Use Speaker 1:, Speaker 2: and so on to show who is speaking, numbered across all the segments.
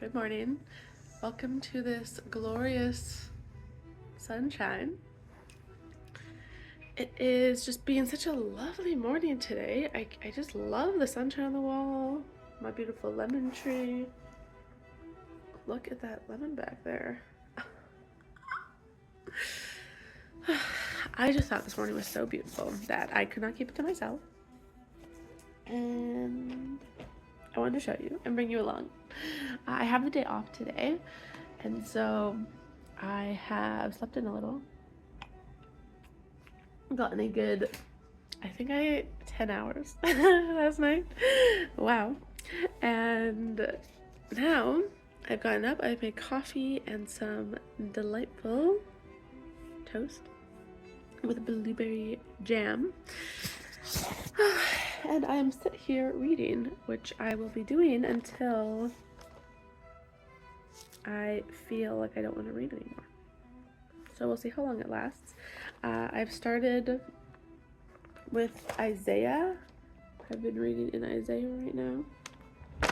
Speaker 1: Good morning. Welcome to this glorious sunshine. It is just being such a lovely morning today. I just love the sunshine on the wall, my beautiful lemon tree. Look at that lemon back there. I just thought this morning was so beautiful that I could not keep it to myself. And I wanted to show you and bring you along. I have the day off today, and so I have slept in a little. Gotten a good, I think I ate 10 hours last night. Wow. And now I've gotten up, I've made coffee and some delightful toast with blueberry jam. And I am sit here reading, which I will be doing until I feel like I don't want to read anymore. So we'll see how long it lasts. I've started with Isaiah. I've been reading in Isaiah right now.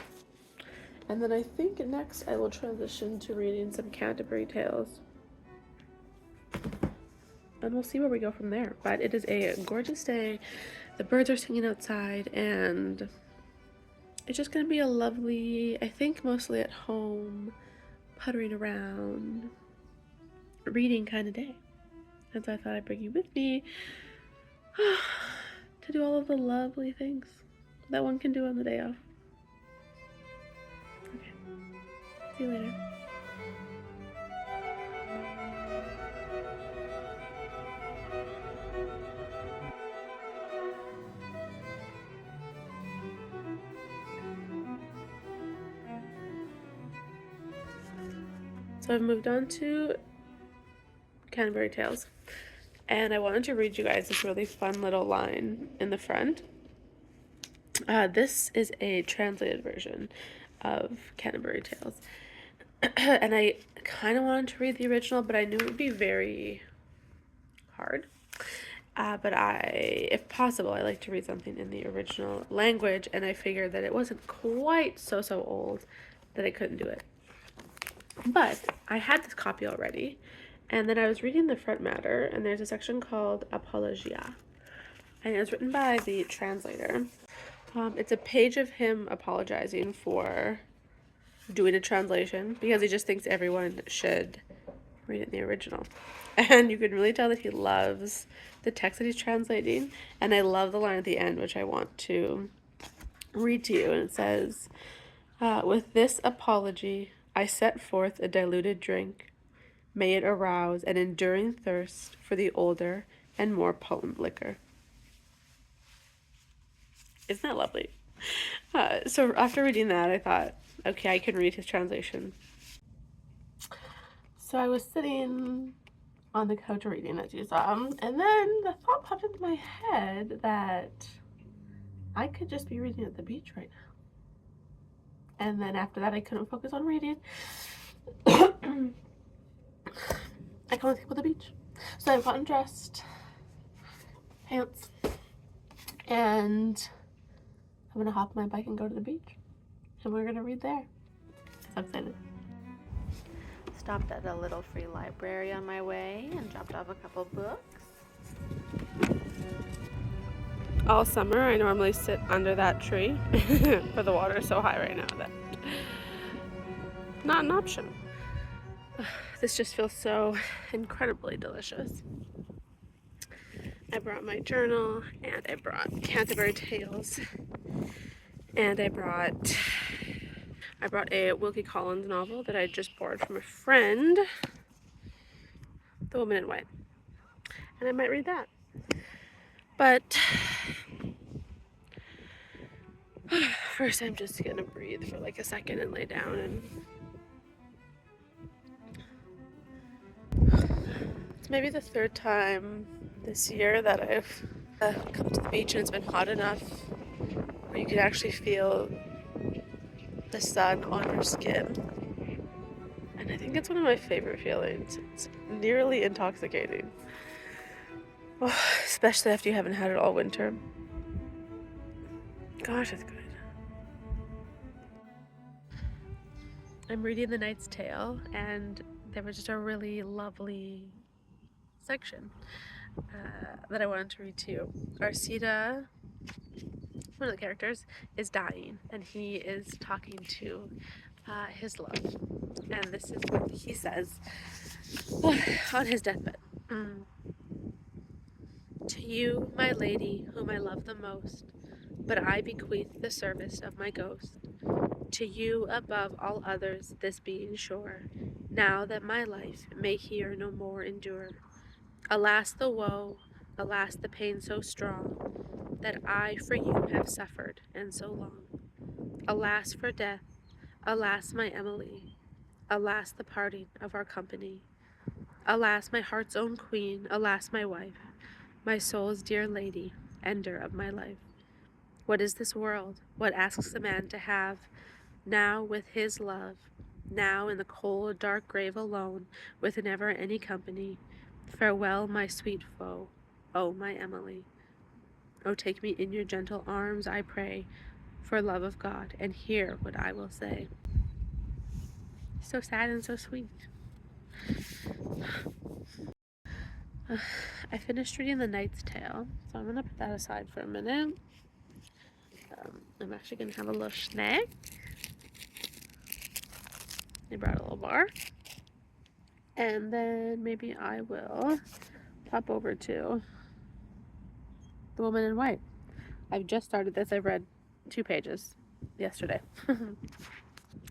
Speaker 1: And then I think next I will transition to reading some Canterbury tales. And we'll see where we go from there. But it is a gorgeous day. The birds are singing outside, and it's just going to be a lovely, I think mostly at home, puttering around, reading kind of day. And so I thought I'd bring you with me to do all of the lovely things that one can do on the day off. Okay, see you later. So I've moved on to Canterbury Tales, and I wanted to read you guys this really fun little line in the front. This is a translated version of Canterbury Tales, and I kind of wanted to read the original, but I knew it would be very hard. But if possible, I like to read something in the original language, and I figured that it wasn't quite so old that I couldn't do it. But I had this copy already, and then I was reading the front matter, and there's a section called Apologia, and it was written by the translator. It's a page of him apologizing for doing a translation because he just thinks everyone should read it in the original. And you can really tell that he loves the text that he's translating, and I love the line at the end, which I want to read to you, and it says, with this apology, I set forth a diluted drink. May it arouse an enduring thirst for the older and more potent liquor. Isn't that lovely? So after reading that, I thought, okay, I can read his translation. So I was sitting on the couch reading, as you saw, and then the thought popped into my head that I could just be reading at the beach right now. And then after that, I couldn't focus on reading. I can only think about the beach. So I've gotten dressed, pants, and I'm gonna hop on my bike and go to the beach. And we're gonna read there. So excited. Stopped at a little free library on my way and dropped off a couple books. All summer, I normally sit under that tree, but the water is so high right now that not an option. This just feels so incredibly delicious. I brought my journal, and I brought Canterbury Tales, and I brought a Wilkie Collins novel that I just borrowed from a friend, The Woman in White, and I might read that. But first, I'm just gonna breathe for like a second and lay down. And it's maybe the third time this year that I've come to the beach and it's been hot enough where you can actually feel the sun on your skin. And I think it's one of my favorite feelings. It's nearly intoxicating. Oh, especially after you haven't had it all winter. Gosh, it's good. I'm reading The Knight's Tale, and there was just a really lovely section that I wanted to read too. Arcita, one of the characters, is dying, and he is talking to his love. And this is what he says on his deathbed. To you, my lady, whom I love the most, but I bequeath the service of my ghost. To you, above all others, this being sure, now that my life may here no more endure. Alas the woe, alas the pain so strong, that I for you have suffered, and so long. Alas for death, alas my Emily, alas the parting of our company. Alas my heart's own queen, alas my wife, my soul's dear lady, ender of my life. What is this world? What asks a man to have? Now with his love, now in the cold dark grave alone, with never any company. Farewell, my sweet foe, oh my Emily. Oh, take me in your gentle arms, I pray, for love of God, and hear what I will say. So sad and so sweet. I finished reading The Knight's Tale, so I'm going to put that aside for a minute. I'm actually going to have a little snack. I brought a little bar. And then maybe I will pop over to The Woman in White. I've just started this. I've read 2 pages yesterday.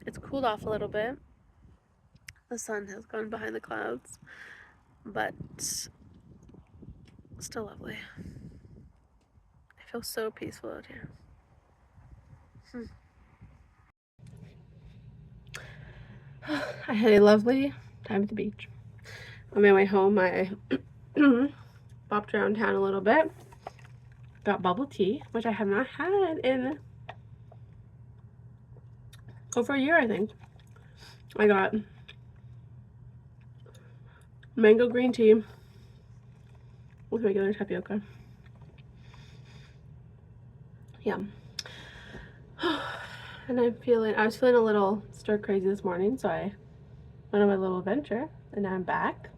Speaker 1: It's cooled off a little bit. The sun has gone behind the clouds, but still lovely. I feel so peaceful out here. I had a lovely time at the beach. On my way home, I bopped around town a little bit. Got bubble tea, which I have not had in over a year, I think. I got mango green tea with regular tapioca. Yum. And I was feeling a little stir crazy this morning, so I went on my little adventure, and now I'm back,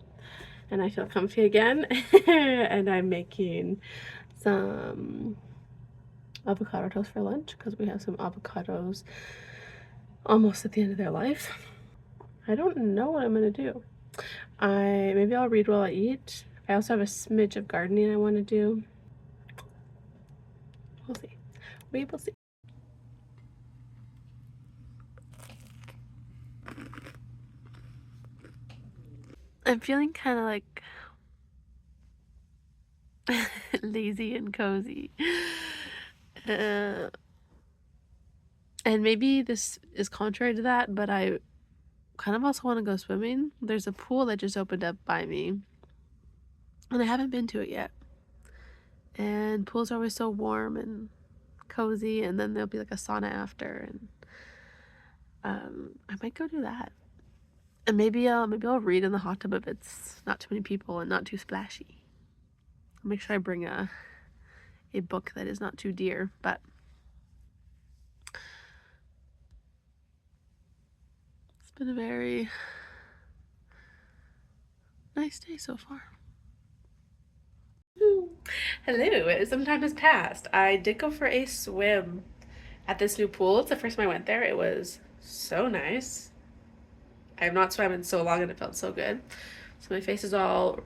Speaker 1: and I feel comfy again, and I'm making some avocado toast for lunch, because we have some avocados almost at the end of their life. I don't know what I'm gonna do. Maybe I'll read while I eat. I also have a smidge of gardening I want to do. We'll see. We will see. I'm feeling kind of like lazy and cozy. And maybe this is contrary to that, but I kind of also want to go swimming. There's a pool that just opened up by me, and I haven't been to it yet. And pools are always so warm and cozy, and then there'll be like a sauna after, and I might go do that. And maybe I'll read in the hot tub if it's not too many people and not too splashy. I'll make sure I bring a book that is not too dear, but it's been a very nice day so far. Hello, some time has passed. I did go for a swim at this new pool. It's the first time I went there. It was so nice. I have not swam in so long and it felt so good. So my face is all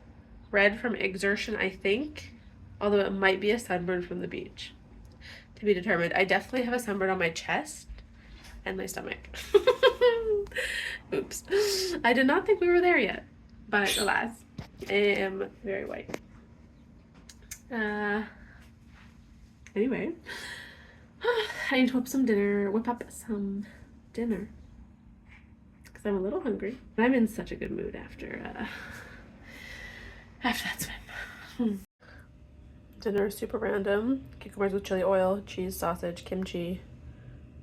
Speaker 1: red from exertion, I think, although it might be a sunburn from the beach. To be determined. I definitely have a sunburn on my chest and my stomach. Oops. I did not think we were there yet, but alas, I am very white. Anyway, I need to whip up some dinner, because I'm a little hungry. I'm in such a good mood after that swim. Dinner is super random. Cucumbers with chili oil, cheese, sausage, kimchi,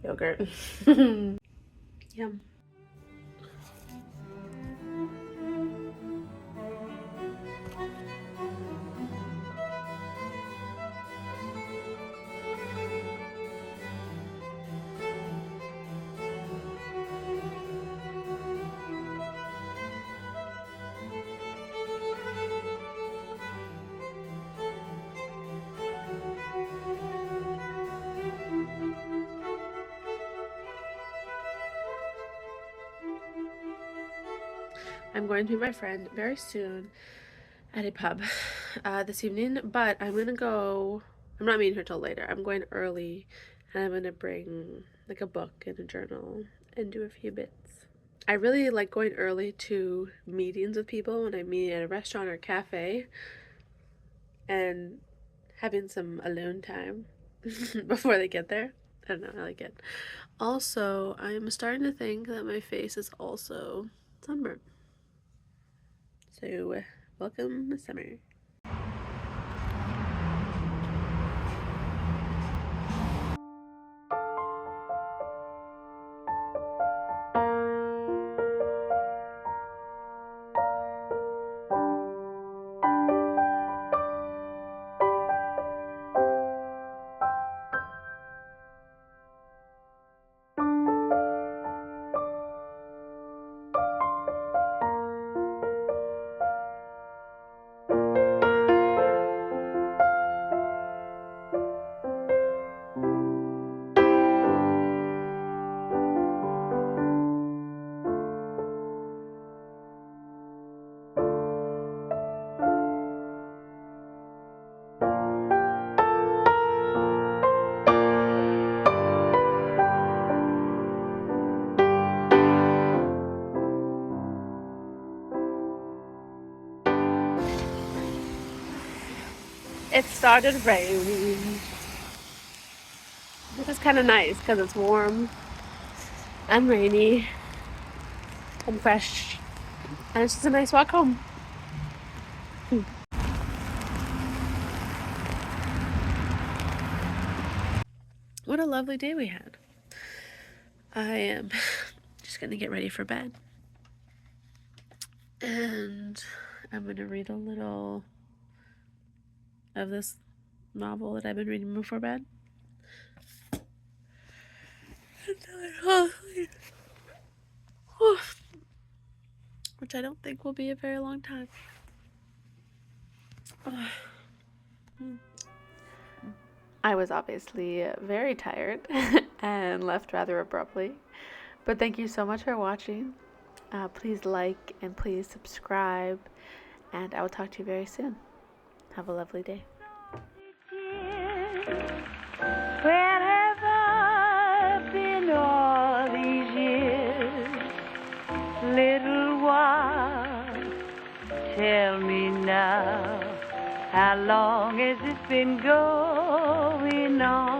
Speaker 1: yogurt. Yum. I'm going to meet my friend very soon at a pub this evening, but I'm not meeting her till later. I'm going early, and I'm gonna bring like a book and a journal and do a few bits. I really like going early to meetings with people when I meet at a restaurant or cafe and having some alone time before they get there. I don't know, I like it. Also, I'm starting to think that my face is also sunburned. So, welcome summer. It started raining. This is kind of nice because it's warm and rainy and fresh, and it's just a nice walk home. What a lovely day we had. I am just gonna get ready for bed, and I'm gonna read a little of this novel that I've been reading before bed. Which I don't think will be a very long time. I was obviously very tired and left rather abruptly, but thank you so much for watching. Please like and please subscribe, and I will talk to you very soon. Have a lovely day. Where have I been all these years? Little one, tell me now, how long has it been going on?